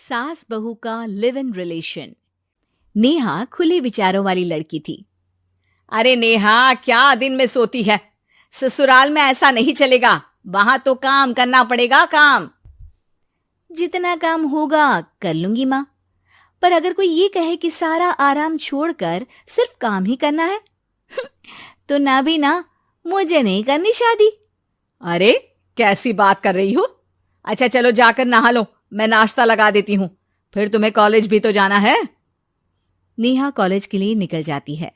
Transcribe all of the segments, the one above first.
सास बहू का लिव इन रिलेशन। नेहा खुले विचारों वाली लड़की थी। अरे नेहा, क्या दिन में सोती है? ससुराल में ऐसा नहीं चलेगा। वहां तो काम करना पड़ेगा, काम। जितना काम होगा कर लूंगी माँ, पर अगर कोई ये कहे कि सारा आराम छोड़कर सिर्फ काम ही करना है तो ना भी ना, मुझे नहीं करनी शादी। अरे कैसी बात कर रही हो? अच्छा चलो जाकर नहा लो, मैं नाश्ता लगा देती हूँ। फिर तुम्हें कॉलेज भी तो जाना है। नेहा कॉलेज के लिए निकल जाती है।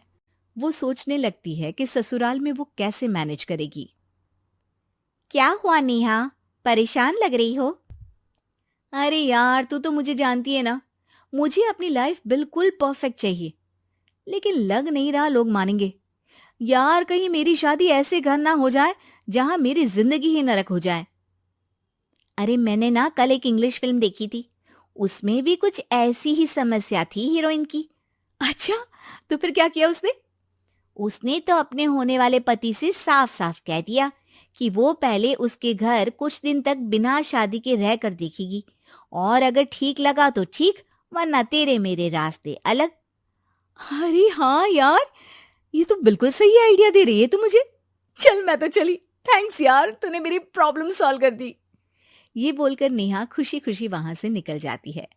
वो सोचने लगती है कि ससुराल में वो कैसे मैनेज करेगी। क्या हुआ नेहा, परेशान लग रही हो? अरे यार, तू तो मुझे जानती है ना, मुझे अपनी लाइफ बिल्कुल परफेक्ट चाहिए, लेकिन लग नहीं रहा लोग मानेंगे। यार, कहीं मेरी शादी ऐसे घर ना हो जाए जहां मेरी जिंदगी ही नरक हो जाए। अरे मैंने ना कल एक इंग्लिश फिल्म देखी थी, उसमें भी कुछ ऐसी ही समस्या थी हीरोइन की। अच्छा, तो फिर क्या किया उसने? उसने तो अपने होने वाले पति से साफ साफ कह दिया कि वो पहले उसके घर कुछ दिन तक बिना शादी के रह कर देखेगी, और अगर ठीक लगा तो ठीक, वरना तेरे मेरे रास्ते अलग। अरे हाँ यार, ये तो बिल्कुल सही आइडिया दे रही है तू मुझे। चल मैं तो चली, थैंक्स यार, तूने मेरी प्रॉब्लम सॉल्व कर दी। ये बोलकर नेहा खुशी खुशी वहां से निकल जाती है,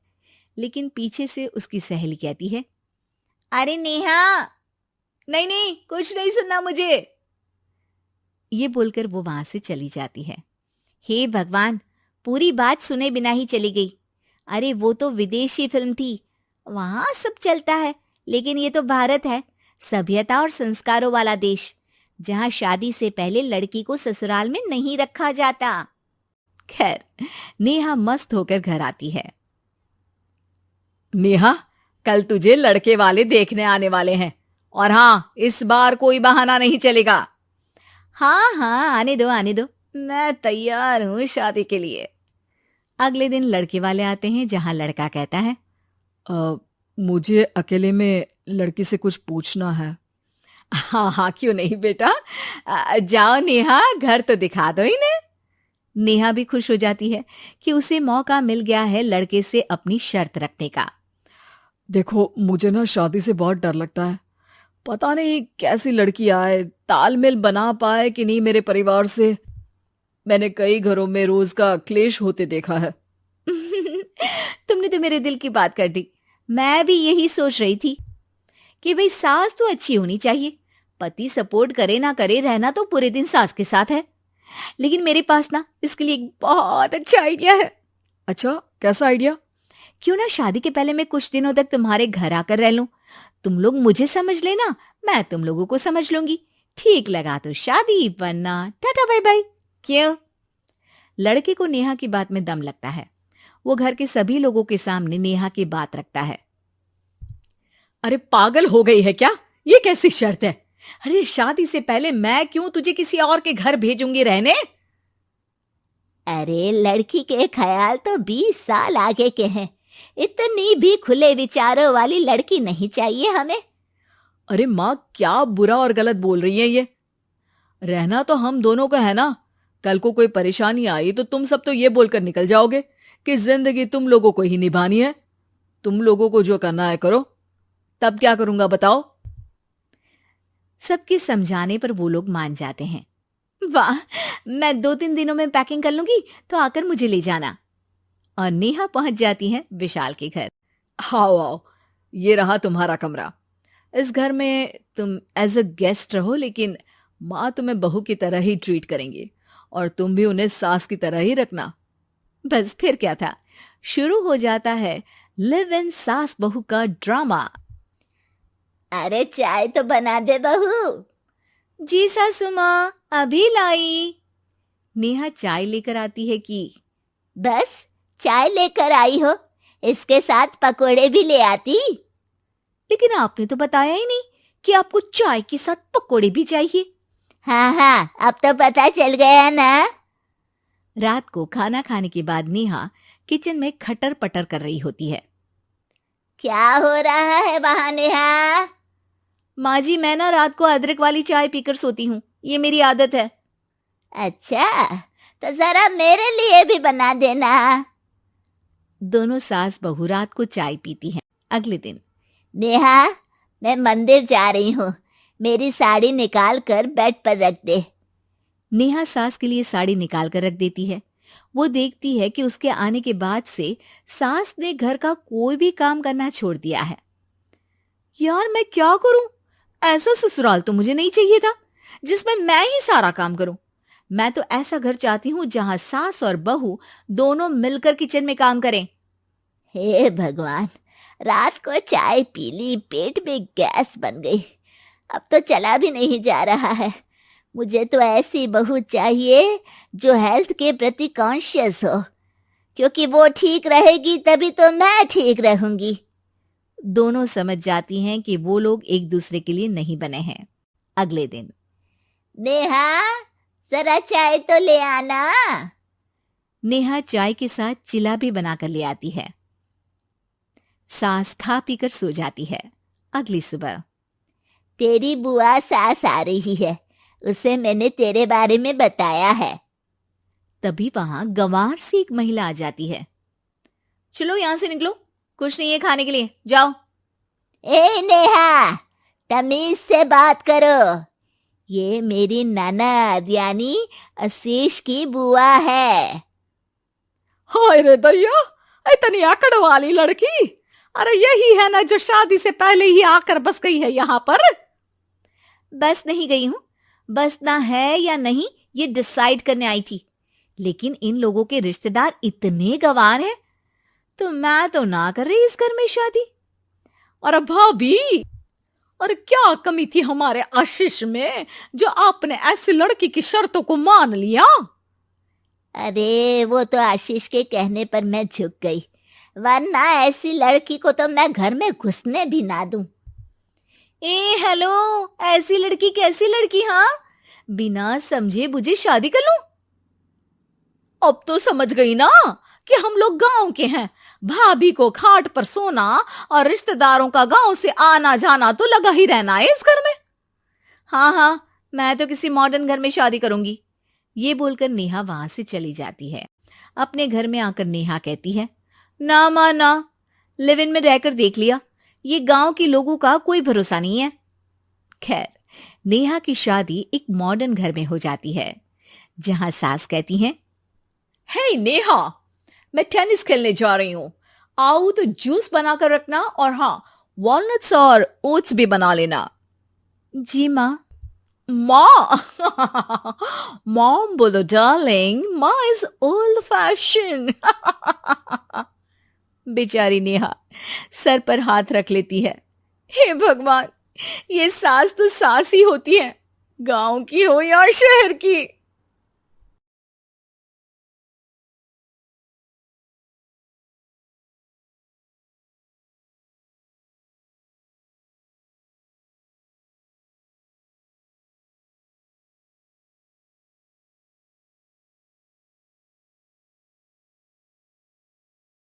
लेकिन पीछे से उसकी सहेली कहती है, अरे नेहा, नहीं नहीं, कुछ नहीं सुनना मुझे। ये बोलकर वो वहां से चली जाती है। हे भगवान, पूरी बात सुने बिना ही चली गई। अरे वो तो विदेशी फिल्म थी, वहां सब चलता है, लेकिन ये तो भारत है, सभ्यता और संस्कारों वाला देश, जहां शादी से पहले लड़की को ससुराल में नहीं रखा जाता। खैर, नेहा मस्त होकर घर आती है। नेहा, कल तुझे लड़के वाले देखने आने वाले हैं, और हाँ, इस बार कोई बहाना नहीं चलेगा। हाँ हाँ, आने दो आने दो, मैं तैयार हूं शादी के लिए। अगले दिन लड़के वाले आते हैं, जहां लड़का कहता है, मुझे अकेले में लड़की से कुछ पूछना है। हाँ हाँ, क्यों नहीं बेटा, जाओ नेहा, घर तो दिखा दो इन्हें। नेहा भी खुश हो जाती है कि उसे मौका मिल गया है लड़के से अपनी शर्त रखने का। देखो, मुझे ना शादी से बहुत डर लगता है। पता नहीं कैसी लड़की आए, तालमेल बना पाए कि नहीं मेरे परिवार से। मैंने कई घरों में रोज का क्लेश होते देखा है। तुमने तो मेरे दिल की बात कर दी। मैं भी यही सोच रही थी कि भाई सास तो अच्छी होनी चाहिए, पति सपोर्ट करे ना करे, रहना तो पूरे दिन सास के साथ है। लेकिन मेरे पास ना इसके लिए एक बहुत अच्छा आइडिया है। अच्छा, कैसा आइडिया? क्यों ना शादी के पहले मैं कुछ दिनों तक तुम्हारे घर आकर रह लूं। तुम लोग मुझे समझ लेना, मैं तुम लोगों को समझ लूंगी। ठीक लगा तो शादी, वरना टाटा बाय बाय। क्यों? लड़के को नेहा की बात में दम लगता है। वो घर के सभी लोगों के सामने नेहा की बात रखता है। अरे पागल हो गई है क्या? ये कैसी शर्त है? अरे शादी से पहले मैं क्यों तुझे किसी और के घर भेजूंगी रहने? अरे लड़की के ख्याल तो 20 साल आगे के हैं, इतनी भी खुले विचारों वाली लड़की नहीं चाहिए हमें। अरे माँ, क्या बुरा और गलत बोल रही है ये? रहना तो हम दोनों का है ना। कल को कोई परेशानी आई तो तुम सब तो ये बोलकर निकल जाओगे कि जिंदगी तुम लोगों को ही निभानी है। तुम लोगों को जो करना है करो। तब क्या करूंगा बताओ? सबके समझाने पर वो लोग मान जाते हैं। वाह, मैं 2-3 दिनों में पैकिंग कर लूंगी, तो आकर मुझे ले जाना। और नेहा पहुंच जाती है विशाल के घर। आओ आओ, ये रहा तुम्हारा कमरा। इस घर में तुम एज अ गेस्ट रहो, लेकिन माँ तुम्हें बहू की तरह ही ट्रीट करेंगी, और तुम भी उन्हें सास की तरह ही रखना। बस फिर क्या था, शुरू हो जाता है लिव इन सास बहू का ड्रामा। अरे चाय तो बना दे बहू। जी सासू माँ, अभी लाई। नेहा चाय लेकर आती है कि बस चाय लेकर आई हो, इसके साथ पकोड़े भी ले आती। लेकिन आपने तो बताया ही नहीं कि आपको चाय के साथ पकोड़े भी चाहिए। हाँ हाँ, अब तो पता चल गया ना। रात को खाना खाने के बाद नेहा किचन में खटर पटर कर रही होती है। क्या हो रहा है वहां नेहा? माँ जी, मैं ना रात को अदरक वाली चाय पीकर सोती हूँ, ये मेरी आदत है। अच्छा, तो जरा मेरे लिए भी बना देना। दोनों सास बहू रात को चाय पीती हैं। अगले दिन, नेहा, मैं मंदिर जा रही हूँ, मेरी साड़ी निकाल कर बेड पर रख दे। नेहा सास के लिए साड़ी निकाल कर रख देती है। वो देखती है कि उसके आने के बाद से सास ने घर का कोई भी काम करना छोड़ दिया है। यार मैं क्या करूं? ऐसा ससुराल तो मुझे नहीं चाहिए था जिसमें मैं ही सारा काम करूं। मैं तो ऐसा घर चाहती हूं जहां सास और बहू दोनों मिलकर किचन में काम करें। हे भगवान, रात को चाय पी ली, पेट में गैस बन गई, अब तो चला भी नहीं जा रहा है। मुझे तो ऐसी बहू चाहिए जो हेल्थ के प्रति कॉन्शियस हो, क्योंकि वो ठीक रहेगी तभी तो मैं ठीक रहूंगी। दोनों समझ जाती हैं कि वो लोग एक दूसरे के लिए नहीं बने हैं। अगले दिन, नेहा, जरा चाय तो ले आना। नेहा चाय के साथ चिला भी बनाकर ले आती है। सास खा पीकर सो जाती है। अगली सुबह, तेरी बुआ सास आ रही है, उसे मैंने तेरे बारे में बताया है। तभी वहां गंवार से एक महिला आ जाती है। चलो यहां से निकलो, कुछ नहीं है खाने के लिए, जाओ। ए नेहा, तमीज से बात करो, ये मेरी ननद यानी आशीष की बुआ है। हाय रे दैया, इतनी आकड़ वाली लड़की! अरे यही है ना जो शादी से पहले ही आकर बस गई है यहाँ पर। बस नहीं गई हूं, बसना है या नहीं ये डिसाइड करने आई थी, लेकिन इन लोगों के रिश्तेदार इतने गंवार हैं तो मैं तो ना कर रही इस घर में शादी। और भाभी, और क्या कमी थी हमारे आशीष में जो आपने ऐसी लड़की की शर्तों को मान लिया? अरे वो तो आशीष के कहने पर मैं झुक गई, वरना ऐसी लड़की को तो मैं घर में घुसने भी ना दूं। ए हेलो, ऐसी लड़की कैसी लड़की? हाँ, बिना समझे बुझे शादी कर लूं? अब तो समझ गई ना कि हम लोग गांव के हैं। भाभी को खाट पर सोना और रिश्तेदारों का गांव से आना जाना तो लगा ही रहना है इस घर में। हाँ हाँ, मैं तो किसी मॉडर्न घर में शादी करूंगी। ये बोलकर नेहा वहां से चली जाती है। अपने घर में आकर नेहा कहती है, ना मां ना, लिव इन में रहकर देख लिया, ये गांव के लोगों का कोई भरोसा नहीं है। खैर, नेहा की शादी एक मॉडर्न घर में हो जाती है जहां सास कहती हैं, हे नेहा, मैं टेनिस खेलने जा रही हूं, आओ तो जूस बनाकर रखना, और हाँ, वॉलनट्स और ओट्स भी बना लेना। जी माँ। माँ मॉम बोलो डार्लिंग, माँ इज ओल्ड फैशन। बेचारी नेहा सर पर हाथ रख लेती है। हे भगवान, ये सास तो सास ही होती है, गांव की हो या शहर की।